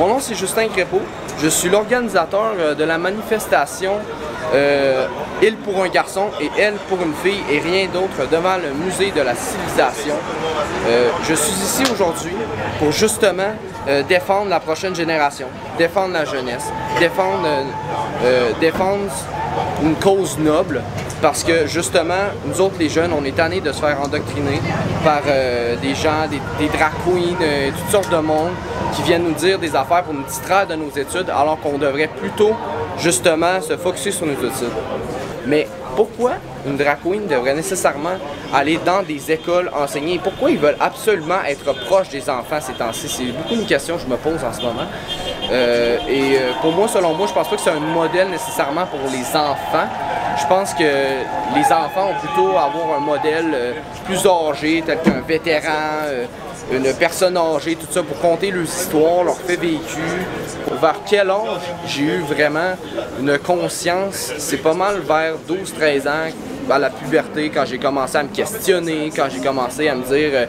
Mon nom c'est Justin Crépeau. Je suis l'organisateur de la manifestation Il pour un garçon et Elle pour une fille et rien d'autre devant le musée de la civilisation. Je suis ici aujourd'hui pour justement défendre la prochaine génération, défendre la jeunesse, défendre une cause noble. Parce que justement, nous autres les jeunes, on est tannés de se faire endoctriner par des gens, des drag queens, toutes sortes de monde qui viennent nous dire des affaires pour nous distraire de nos études alors qu'on devrait plutôt justement se focusser sur nos études. Mais pourquoi une drag queen devrait nécessairement aller dans des écoles enseigner? Pourquoi ils veulent absolument être proches des enfants ces temps-ci? C'est beaucoup une question que je me pose en ce moment. Pour moi, selon moi, je pense pas que c'est un modèle nécessairement pour les enfants. Je pense que les enfants ont plutôt à avoir un modèle plus âgé, tel qu'un vétéran, une personne âgée, tout ça, pour conter leurs histoires, leurs faits vécus. Vers quel âge j'ai eu vraiment une conscience? C'est pas mal vers 12-13 ans, à la puberté, quand j'ai commencé à me questionner, quand j'ai commencé à me dire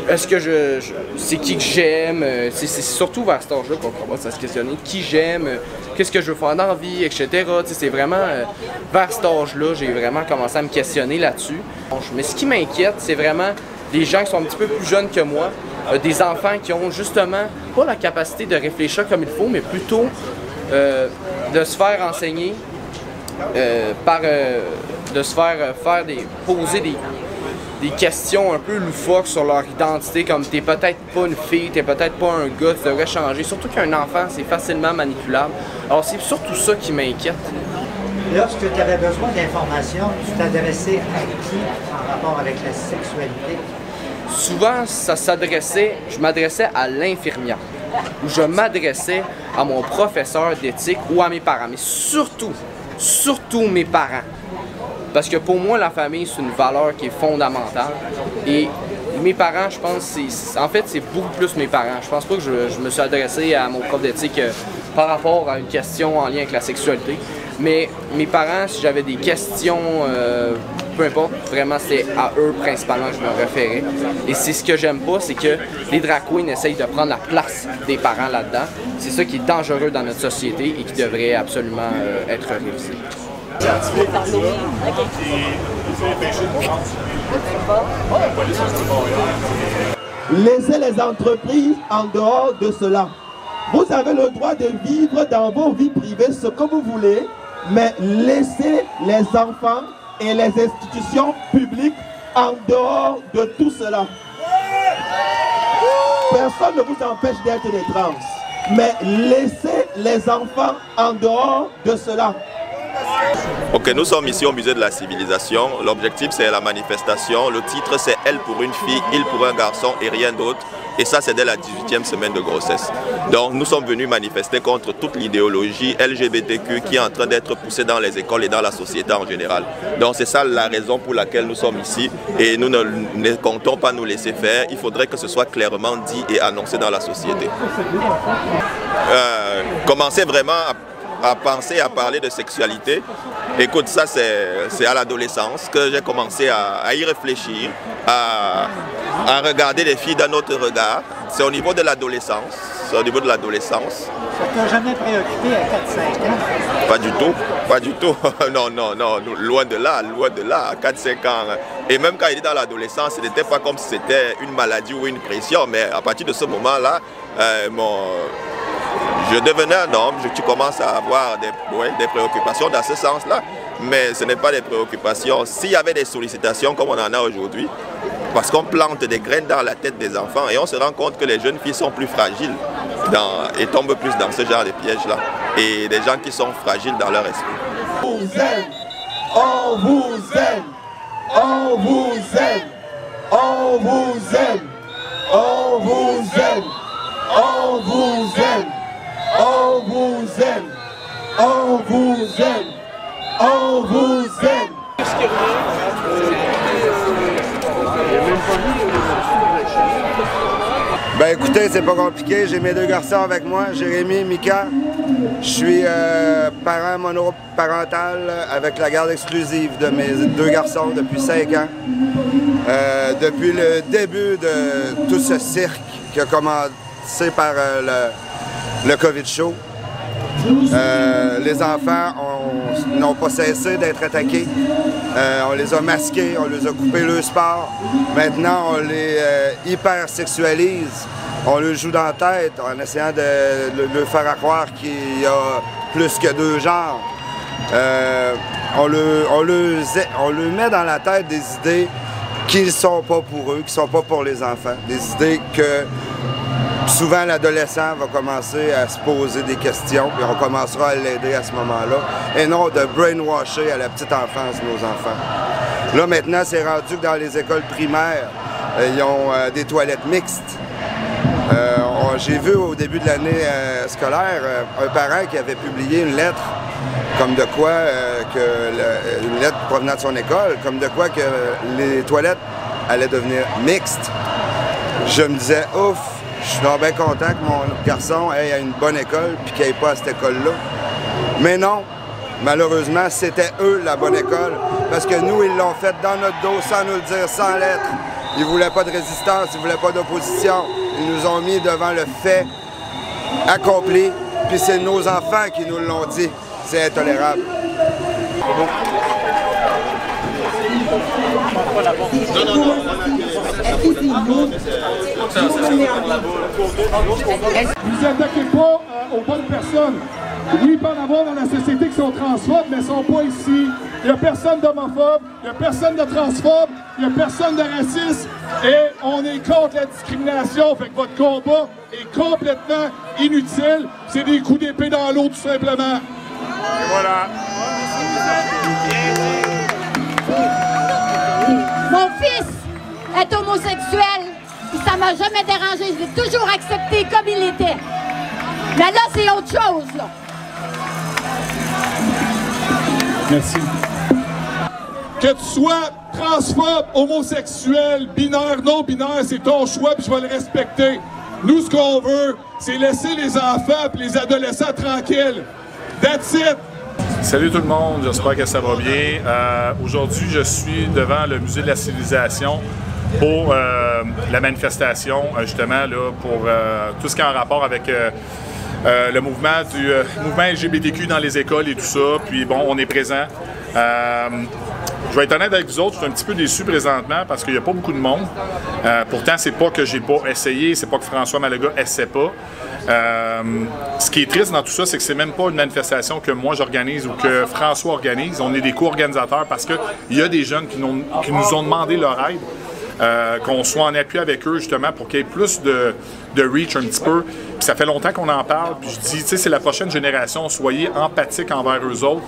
est-ce que c'est qui que j'aime? C'est surtout vers cet âge-là qu'on commence à se questionner. Qui j'aime? Qu'est-ce que je veux faire dans la vie? Etc. C'est vraiment vers cet âge-là, j'ai vraiment commencé à me questionner là-dessus. Mais ce qui m'inquiète, c'est vraiment des gens qui sont un petit peu plus jeunes que moi, des enfants qui ont justement pas la capacité de réfléchir comme il faut, mais plutôt de se faire enseigner de se faire poser des questions un peu loufoques sur leur identité, comme t'es peut-être pas une fille, t'es peut-être pas un gars, tu devrais changer. Surtout qu'un enfant, c'est facilement manipulable. Alors c'est surtout ça qui m'inquiète. Lorsque tu avais besoin d'informations, tu t'adressais à qui en rapport avec la sexualité? Souvent, je m'adressais à l'infirmière, ou je m'adressais à mon professeur d'éthique ou à mes parents, mais surtout mes parents. Parce que pour moi, la famille, c'est une valeur qui est fondamentale. Et mes parents, je pense, en fait, c'est beaucoup plus mes parents. Je pense pas que je me suis adressé à mon prof d'éthique par rapport à une question en lien avec la sexualité. Mais mes parents, si j'avais des questions, peu importe, vraiment, c'est à eux principalement que je me référais. Et c'est ce que j'aime pas, c'est que les drag queens essayent de prendre la place des parents là-dedans. C'est ça qui est dangereux dans notre société et qui devrait absolument être révisé. Laissez les entreprises en dehors de cela. Vous avez le droit de vivre dans vos vies privées ce que vous voulez, mais laissez les enfants et les institutions publiques en dehors de tout cela. Personne ne vous empêche d'être des trans, mais laissez les enfants en dehors de cela. Ok, nous sommes ici au musée de la civilisation. L'objectif c'est la manifestation. Le titre c'est Elle pour une fille, Il pour un garçon et rien d'autre. Et ça c'est dès la 18e semaine de grossesse. Donc nous sommes venus manifester contre toute l'idéologie LGBTQ qui est en train d'être poussée dans les écoles et dans la société en général. Donc c'est ça la raison pour laquelle nous sommes ici. Et nous ne comptons pas nous laisser faire. Il faudrait que ce soit clairement dit et annoncé dans la société. Commencer vraiment à penser, à parler de sexualité. Écoute, ça c'est à l'adolescence que j'ai commencé à y réfléchir, à regarder les filles d'un autre regard. C'est au niveau de l'adolescence. C'est au niveau de l'adolescence. Ça t'a jamais préoccupé à 4-5 ans? Pas du tout, pas du tout. Non, non, non, loin de là, à 4-5 ans. Et même quand il est dans l'adolescence, ce n'était pas comme si c'était une maladie ou une pression, mais à partir de ce moment-là, je devenais un homme, tu commences à avoir des préoccupations dans ce sens-là, mais ce n'est pas des préoccupations. S'il y avait des sollicitations comme on en a aujourd'hui, parce qu'on plante des graines dans la tête des enfants et on se rend compte que les jeunes filles sont plus fragiles et tombent plus dans ce genre de pièges-là, et des gens qui sont fragiles dans leur esprit. On vous aime, on vous aime, on vous aime, on vous aime, on vous aime, on vous aime. On vous aime, on vous aime, on vous aime. Ben écoutez, c'est pas compliqué, j'ai mes deux garçons avec moi, Jérémy, Mika. Je suis parent monoparental avec la garde exclusive de mes deux garçons depuis 5 ans. Depuis le début de tout ce cirque qui a commencé par le COVID show. Les enfants n'ont pas cessé d'être attaqués. On les a masqués, on les a coupé le sport. Maintenant, on les hyper-sexualise. On le joue dans la tête en essayant de leur faire croire qu'il y a plus que deux genres. On leur met dans la tête des idées qui ne sont pas pour eux, qui ne sont pas pour les enfants. Des idées que souvent l'adolescent va commencer à se poser des questions, puis on commencera à l'aider à ce moment-là, et non de brainwasher à la petite enfance nos enfants. Là maintenant, c'est rendu que dans les écoles primaires, ils ont des toilettes mixtes. J'ai vu au début de l'année scolaire un parent qui avait publié une lettre, comme de quoi, une lettre provenant de son école, comme de quoi que les toilettes allaient devenir mixtes. Je me disais, ouf, je suis donc bien content que mon garçon ait à une bonne école puis qu'il n'aille pas à cette école-là. Mais non, malheureusement, c'était eux la bonne école, parce que nous, ils l'ont fait dans notre dos sans nous le dire, sans lettre. Ils ne voulaient pas de résistance, ils ne voulaient pas d'opposition. Ils nous ont mis devant le fait accompli, puis c'est nos enfants qui nous l'ont dit. C'est intolérable. Vous attaquez pas aux bonnes personnes. Oui, il peut en avoir dans la société qui sont transphobes, mais ils ne sont pas ici. Il n'y a personne d'homophobe, il n'y a personne de transphobe, il n'y a personne de raciste. Et on est contre la discrimination, fait que votre combat est complètement inutile. C'est des coups d'épée dans l'eau, tout simplement. Et voilà. Mon fils est homosexuel, et ça m'a jamais dérangé. Je l'ai toujours accepté comme il était. Mais là, c'est autre chose, là. Merci. Que tu sois transphobe, homosexuel, binaire, non-binaire, c'est ton choix, puis je vais le respecter. Nous, ce qu'on veut, c'est laisser les enfants et les adolescents tranquilles. That's it! Salut tout le monde, j'espère que ça va bien. Aujourd'hui, je suis devant le Musée de la Civilisation pour la manifestation, justement, là, pour tout ce qui est en rapport avec le mouvement LGBTQ dans les écoles et tout ça. Puis bon, on est présent. Je vais être honnête avec vous autres, je suis un petit peu déçu présentement parce qu'il n'y a pas beaucoup de monde. Pourtant, c'est pas que j'ai pas essayé, c'est pas que François Malaga essaie pas. Ce qui est triste dans tout ça, c'est que c'est même pas une manifestation que moi j'organise ou que François organise. On est des co-organisateurs parce qu'il y a des jeunes qui nous ont demandé leur aide, qu'on soit en appui avec eux justement pour qu'il y ait plus de reach un petit peu. Puis ça fait longtemps qu'on en parle, puis je dis, tu sais, c'est la prochaine génération, soyez empathiques envers eux autres.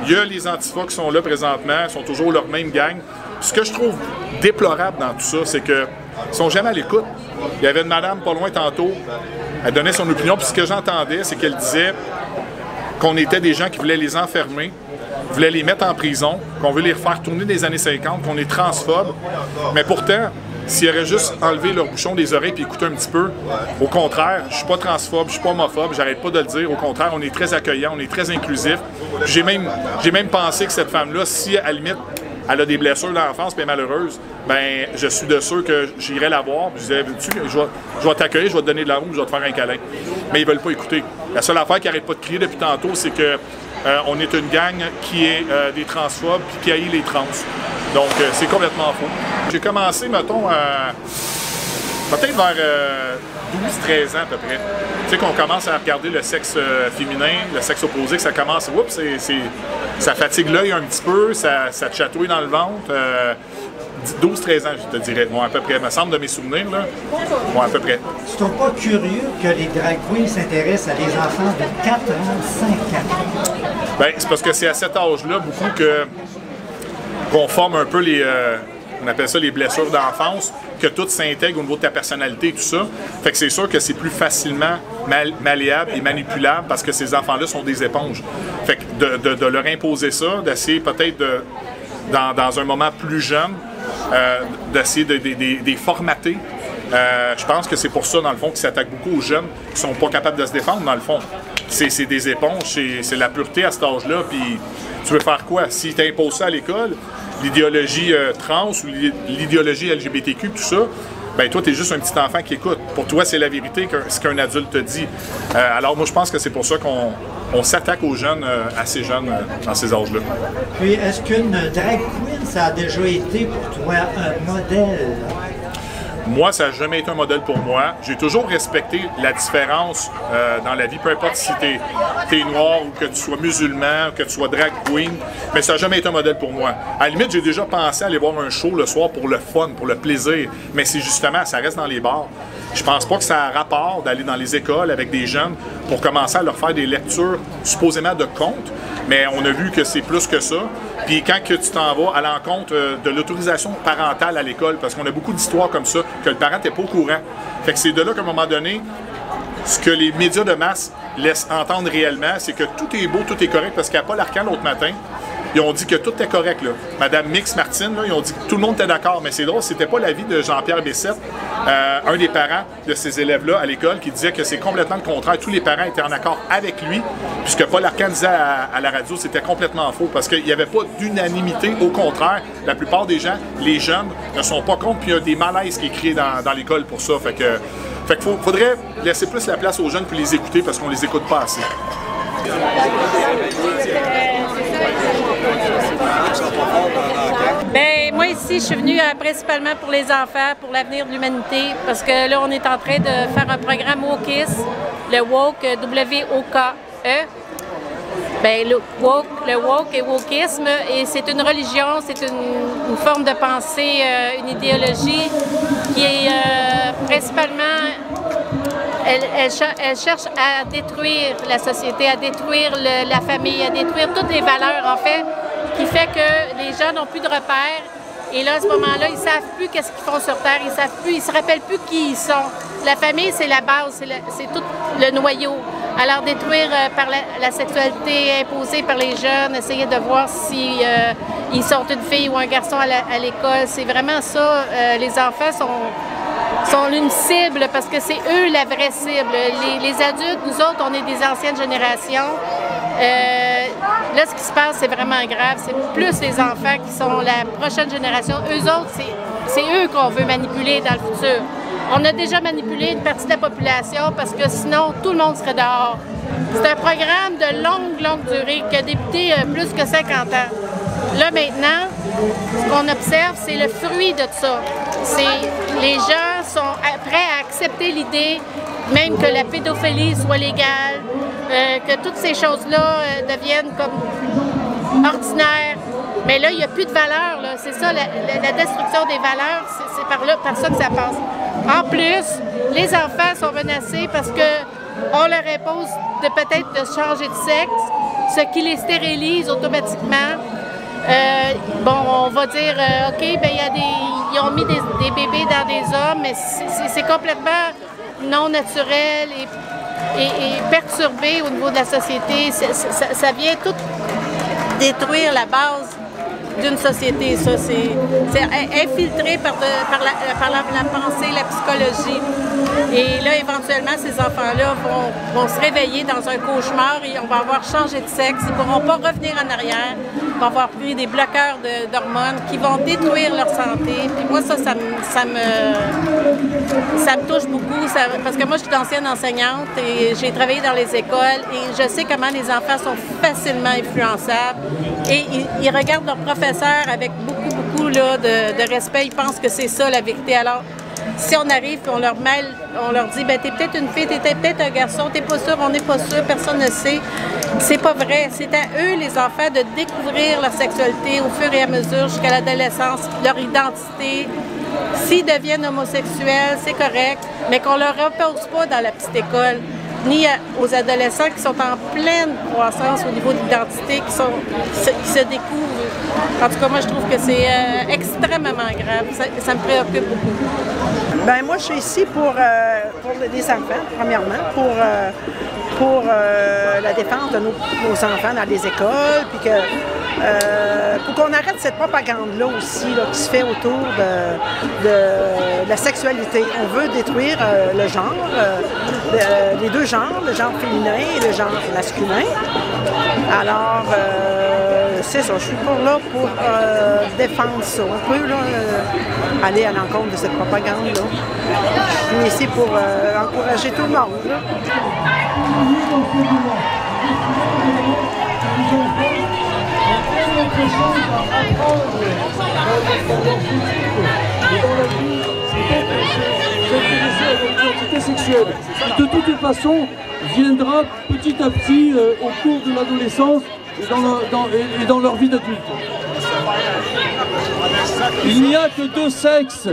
Il y a les antifas qui sont là présentement, ils sont toujours leur même gang. Puis ce que je trouve déplorable dans tout ça, c'est qu'ils sont jamais à l'écoute. Il y avait une madame pas loin tantôt, elle donnait son opinion, puis ce que j'entendais, c'est qu'elle disait qu'on était des gens qui voulaient les enfermer, voulaient les mettre en prison, qu'on veut les faire tourner des années 50, qu'on est transphobes. Mais pourtant, s'ils auraient juste enlevé leur bouchon des oreilles et écouté un petit peu, au contraire, je suis pas transphobe, je suis pas homophobe, j'arrête pas de le dire. Au contraire, on est très accueillant, on est très inclusif. J'ai même pensé que cette femme-là, si à la limite, elle a des blessures d'enfance et malheureuse, ben je suis de ceux que j'irais la voir. Je disais, je vais t'accueillir, je vais te donner de l'amour, je vais te faire un câlin. Mais ils veulent pas écouter. La seule affaire qui n'arrête pas de crier depuis tantôt, c'est que on est une gang qui est des transphobes et qui haït les trans. Donc, c'est complètement faux. J'ai commencé, mettons, peut-être vers 12-13 ans à peu près. Tu sais qu'on commence à regarder le sexe féminin, le sexe opposé, que ça commence, oups, ça fatigue l'œil un petit peu, ça te chatouille dans le ventre. 12-13 ans, je te dirais. Bon, à peu près, me semble de mes souvenirs, là. Bon, à peu près. Tu trouves pas curieux que les drag queens s'intéressent à des enfants de 4 ans, 5 ans? Bien, c'est parce que c'est à cet âge-là, beaucoup qu'on forme un peu on appelle ça les blessures d'enfance, que tout s'intègre au niveau de ta personnalité et tout ça. Fait que c'est sûr que c'est plus facilement malléable et manipulable parce que ces enfants-là sont des éponges. Fait que de leur imposer ça, d'essayer peut-être dans un moment plus jeune, d'essayer de les formater. Je pense que c'est pour ça, dans le fond, qu'ils s'attaquent beaucoup aux jeunes qui sont pas capables de se défendre, dans le fond. C'est des éponges, c'est la pureté à cet âge-là, puis tu veux faire quoi? Si tu imposes ça à l'école, l'idéologie trans ou l'idéologie LGBTQ, tout ça, ben toi, tu es juste un petit enfant qui écoute. Pour toi, c'est la vérité, ce qu'un adulte te dit. Alors moi, je pense que c'est pour ça qu'on s'attaque aux jeunes, assez jeunes, dans ces âges-là. Puis, est-ce qu'une drag queen, ça a déjà été pour toi un modèle? Moi, ça n'a jamais été un modèle pour moi. J'ai toujours respecté la différence dans la vie, peu importe si tu es noir ou que tu sois musulman, ou que tu sois drag queen, mais ça n'a jamais été un modèle pour moi. À la limite, j'ai déjà pensé aller voir un show le soir pour le fun, pour le plaisir, mais c'est justement, ça reste dans les bars. Je pense pas que ça a rapport d'aller dans les écoles avec des jeunes pour commencer à leur faire des lectures supposément de contes, mais on a vu que c'est plus que ça. Puis quand que tu t'en vas à l'encontre de l'autorisation parentale à l'école, parce qu'on a beaucoup d'histoires comme ça, que le parent n'est pas au courant. Fait que c'est de là qu'à un moment donné, ce que les médias de masse laissent entendre réellement, c'est que tout est beau, tout est correct, parce qu'à Paul Arcand l'autre matin, ils ont dit que tout était correct, là. Madame Mix-Martine, là, ils ont dit que tout le monde était d'accord, mais c'est drôle, c'était pas l'avis de Jean-Pierre Bessette, un des parents de ces élèves-là à l'école, qui disait que c'est complètement le contraire. Tous les parents étaient en accord avec lui, puisque Paul Arcand disait à la radio, c'était complètement faux, parce qu'il n'y avait pas d'unanimité. Au contraire, la plupart des gens, les jeunes, ne sont pas contre, puis il y a des malaises qui est créé dans l'école pour ça. Fait qu'il faudrait laisser plus la place aux jeunes puis les écouter, parce qu'on les écoute pas assez. Bien, moi ici, je suis venue principalement pour les enfants, pour l'avenir de l'humanité, parce que là, on est en train de faire un programme Wokis, le Woke, W-O-K-E. Bien, le woke et wokisme, et c'est une religion, c'est une forme de pensée, une idéologie qui est principalement... Elle cherche à détruire la société, à détruire la famille, à détruire toutes les valeurs, en fait, qui fait que les gens n'ont plus de repères. Et là, à ce moment-là, ils ne savent plus qu'est-ce qu'ils font sur Terre, ils ne se rappellent plus qui ils sont. La famille, c'est la base, c'est tout le noyau. Alors, détruire par la sexualité imposée par les jeunes, essayer de voir si ils sont une fille ou un garçon à l'école, c'est vraiment ça. Les enfants sont une cible parce que c'est eux la vraie cible. Les adultes, nous autres, on est des anciennes générations. Là, ce qui se passe, c'est vraiment grave. C'est plus les enfants qui sont la prochaine génération. Eux autres, c'est eux qu'on veut manipuler dans le futur. On a déjà manipulé une partie de la population parce que sinon, tout le monde serait dehors. C'est un programme de longue durée qui a débuté plus que 50 ans. Là, maintenant, ce qu'on observe, c'est le fruit de ça. Les gens sont prêts à accepter l'idée même que la pédophilie soit légale, que toutes ces choses-là deviennent comme ordinaires. Mais là, il n'y a plus de valeur. C'est ça, la destruction des valeurs, c'est par ça que ça passe. En plus, les enfants sont menacés parce qu'on leur impose peut-être de changer de sexe, ce qui les stérilise automatiquement. On va dire, OK, ben, ils ont mis des bébés dans des hommes, mais c'est complètement non naturel et perturbé au niveau de la société. Ça vient tout détruire la base d'une société, ça. C'est infiltré par la pensée, la psychologie. Et là, éventuellement, ces enfants-là vont se réveiller dans un cauchemar et on va avoir changé de sexe. Ils ne pourront pas revenir en arrière. Ils vont avoir pris des bloqueurs d'hormones qui vont détruire leur santé. Puis moi, ça me touche beaucoup parce que moi, je suis ancienne enseignante et j'ai travaillé dans les écoles et je sais comment les enfants sont facilement influençables et ils regardent leurs professeurs avec beaucoup là, de respect. Ils pensent que c'est ça la vérité. Alors, si on arrive et on leur dit, ben t'es peut-être une fille, t'es peut-être un garçon, t'es pas sûr, on n'est pas sûr, personne ne sait. C'est pas vrai. C'est à eux, les enfants, de découvrir leur sexualité au fur et à mesure jusqu'à l'adolescence, leur identité. S'ils deviennent homosexuels, c'est correct, mais qu'on leur impose pas dans la petite école, ni aux adolescents qui sont en pleine croissance au niveau de l'identité, qui se découvrent. En tout cas, moi, je trouve que c'est extrêmement grave. Ça me préoccupe beaucoup. Bien, moi, je suis ici pour les enfants, premièrement, pour la défense de nos enfants dans les écoles, puis pour qu'on arrête cette propagande-là aussi là, qui se fait autour de la sexualité. On veut détruire le genre, les deux genres, le genre féminin et le genre masculin. Alors, c'est ça, je suis pas là pour défendre ça. On peut là, aller à l'encontre de cette propagande-là. Je suis ici pour encourager tout le monde. Là. Sexuelle, de toute façon, viendra petit à petit au cours de l'adolescence et dans leur vie d'adulte. Il n'y a que deux sexes.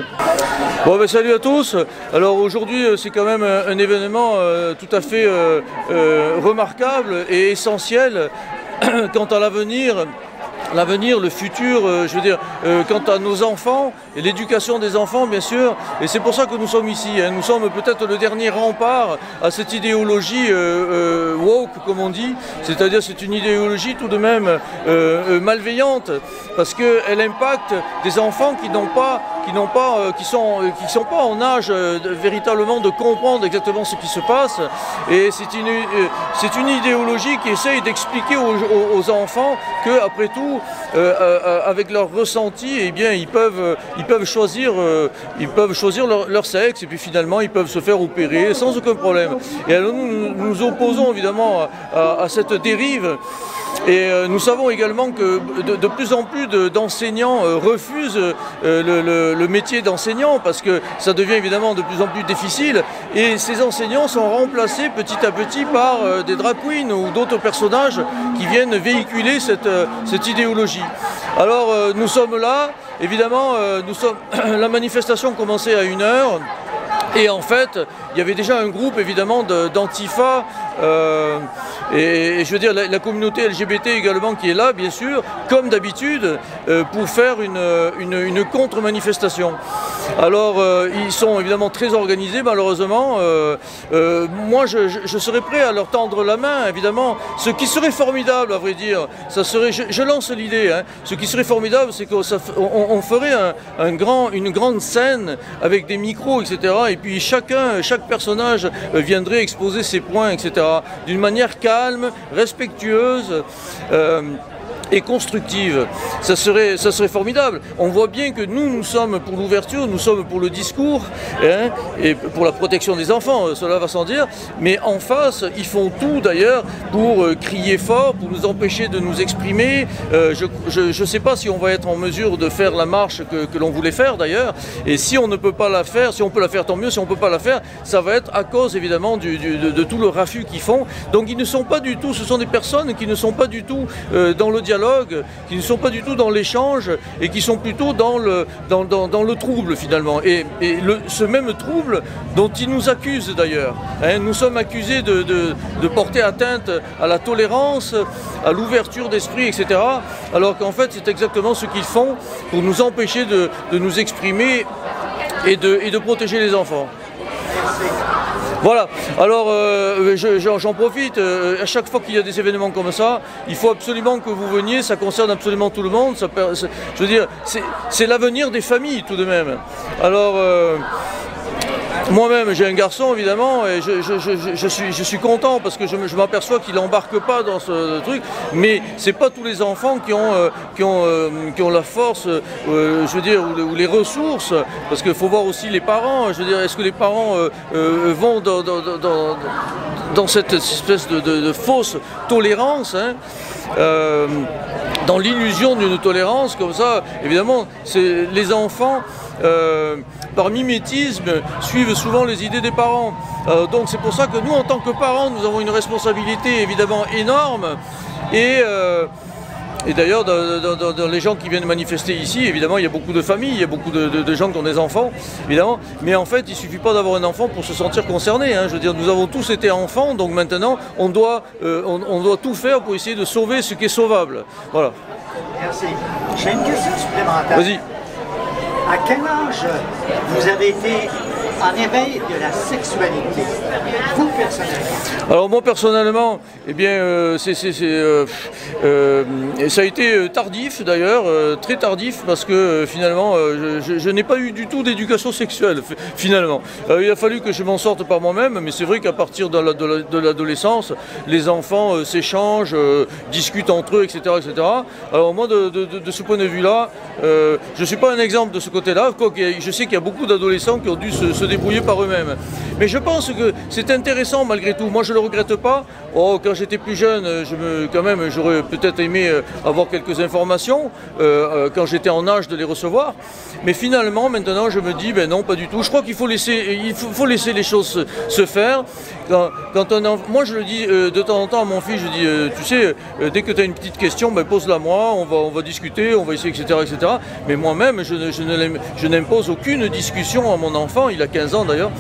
Bon, ben, salut à tous. Alors aujourd'hui c'est quand même un événement tout à fait remarquable et essentiel quant à l'avenir, le futur, je veux dire, quant à nos enfants et l'éducation des enfants, bien sûr. Et c'est pour ça que nous sommes ici. Hein. Nous sommes peut-être le dernier rempart à cette idéologie woke, comme on dit. C'est-à-dire c'est une idéologie tout de même malveillante, parce qu'elle impacte des enfants qui sont pas en âge véritablement de comprendre exactement ce qui se passe. Et c'est une idéologie qui essaye d'expliquer aux enfants que, après tout, avec leur ressenti, eh bien, ils peuvent choisir leur sexe, et puis finalement ils peuvent se faire opérer sans aucun problème. Et alors nous nous opposons évidemment à cette dérive. Et nous savons également que de plus en plus d'enseignants refusent le métier d'enseignant, parce que ça devient évidemment de plus en plus difficile, et ces enseignants sont remplacés petit à petit par des drag queens ou d'autres personnages qui viennent véhiculer cette idéologie. Alors nous sommes là, évidemment, la manifestation commençait à 1h. Et en fait, il y avait déjà un groupe évidemment d'Antifa et je veux dire la communauté LGBT également qui est là, bien sûr, comme d'habitude, pour faire une contre-manifestation. Alors ils sont évidemment très organisés, malheureusement. Moi je serais prêt à leur tendre la main, évidemment. Ce qui serait formidable, à vrai dire, ça serait, je lance l'idée, hein, ce qui serait formidable, c'est qu'on ferait une grande scène avec des micros, etc. Et puis chaque personnage viendrait exposer ses points, etc. d'une manière calme, respectueuse et constructive. Ça serait formidable. On voit bien que nous sommes pour l'ouverture, nous sommes pour le discours, hein, et pour la protection des enfants, cela va sans dire, mais en face, ils font tout d'ailleurs pour crier fort, pour nous empêcher de nous exprimer. Je ne sais pas si on va être en mesure de faire la marche que l'on voulait faire d'ailleurs, et si on ne peut pas la faire, si on peut la faire tant mieux, si on ne peut pas la faire, ça va être à cause évidemment de tout le raffut qu'ils font. Donc ils ne sont pas du tout, ce sont des personnes qui ne sont pas du tout dans le dialogue, qui ne sont pas du tout dans l'échange, et qui sont plutôt dans le trouble finalement. Et ce même trouble dont ils nous accusent d'ailleurs. Hein, nous sommes accusés de porter atteinte à la tolérance, à l'ouverture d'esprit, etc. Alors qu'en fait c'est exactement ce qu'ils font pour nous empêcher de nous exprimer et de protéger les enfants. Voilà, alors j'en profite, à chaque fois qu'il y a des événements comme ça, il faut absolument que vous veniez, ça concerne absolument tout le monde, je veux dire, c'est l'avenir des familles tout de même. Alors, moi-même j'ai un garçon évidemment, et je suis content parce que je m'aperçois qu'il n'embarque pas dans ce truc, mais c'est pas tous les enfants qui ont la force, je veux dire, ou les ressources, parce qu'il faut voir aussi les parents. Je veux dire, est-ce que les parents vont dans cette espèce de fausse tolérance, hein, dans l'illusion d'une tolérance comme ça? Évidemment, les enfants, par mimétisme, suivent souvent les idées des parents. Donc c'est pour ça que nous, en tant que parents, nous avons une responsabilité évidemment énorme. Et d'ailleurs, dans les gens qui viennent manifester ici, évidemment, il y a beaucoup de familles, il y a beaucoup de gens qui ont des enfants, évidemment. Mais en fait, il ne suffit pas d'avoir un enfant pour se sentir concerné. Hein. Je veux dire, nous avons tous été enfants, donc maintenant, on doit tout faire pour essayer de sauver ce qui est sauvable. Voilà. Merci. J'ai une question supplémentaire. Vas-y. À quel âge vous avez été en éveil de la sexualité? Vous, personnellement? Alors moi personnellement, eh bien, ça a été tardif d'ailleurs, très tardif, parce que finalement, je n'ai pas eu du tout d'éducation sexuelle, finalement. Il a fallu que je m'en sorte par moi-même, mais c'est vrai qu'à partir de l'adolescence, les enfants s'échangent, discutent entre eux, etc., etc. Alors moi, de ce point de vue-là, je ne suis pas un exemple de ce côté-là, quoique je sais qu'il y a beaucoup d'adolescents qui ont dû se débrouiller par eux-mêmes. Mais je pense que c'est intéressant malgré tout. Moi, je ne le regrette pas. Oh, quand j'étais plus jeune, quand même, j'aurais peut-être aimé avoir quelques informations quand j'étais en âge de les recevoir. Mais finalement, maintenant, je me dis, ben non, pas du tout. Je crois qu'il faut laisser les choses se faire. Moi, je le dis de temps en temps à mon fils, je dis, tu sais, dès que tu as une petite question, ben, pose-la moi, on va discuter, on va essayer, etc., etc. Mais moi-même, je n'impose aucune discussion à mon enfant, il a 15 ans d'ailleurs.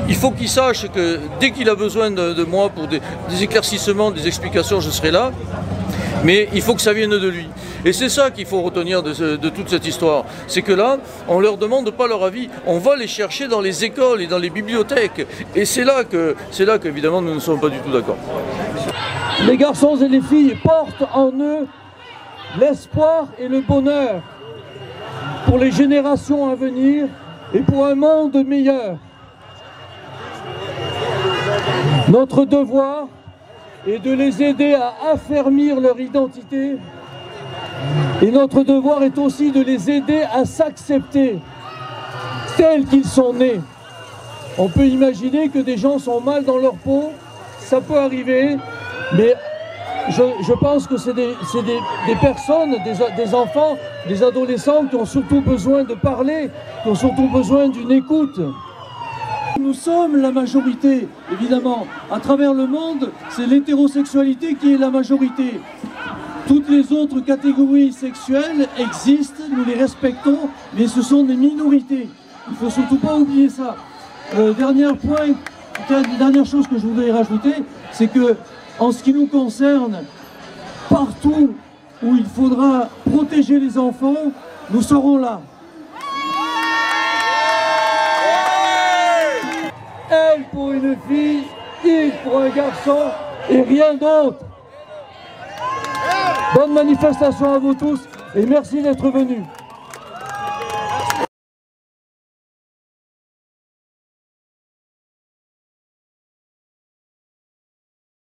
Il faut qu'il sache que dès qu'il a besoin de moi pour des éclaircissements, des explications, je serai là. Mais il faut que ça vienne de lui. Et c'est ça qu'il faut retenir de toute cette histoire. C'est que là, on ne leur demande pas leur avis. On va les chercher dans les écoles et dans les bibliothèques. Et c'est là qu'évidemment, nous ne sommes pas du tout d'accord. Les garçons et les filles portent en eux l'espoir et le bonheur pour les générations à venir et pour un monde meilleur. Notre devoir est de les aider à affermir leur identité, et notre devoir est aussi de les aider à s'accepter tels qu'ils sont nés. On peut imaginer que des gens sont mal dans leur peau, ça peut arriver, mais je pense que c'est des personnes, des enfants, des adolescents qui ont surtout besoin de parler, qui ont surtout besoin d'une écoute. Nous sommes la majorité, évidemment. À travers le monde, c'est l'hétérosexualité qui est la majorité. Toutes les autres catégories sexuelles existent, nous les respectons, mais ce sont des minorités. Il ne faut surtout pas oublier ça. Dernière chose que je voudrais rajouter, c'est que, en ce qui nous concerne, partout où il faudra protéger les enfants, nous serons là. Elle pour une fille, il pour un garçon et rien d'autre. Bonne manifestation à vous tous et merci d'être venus.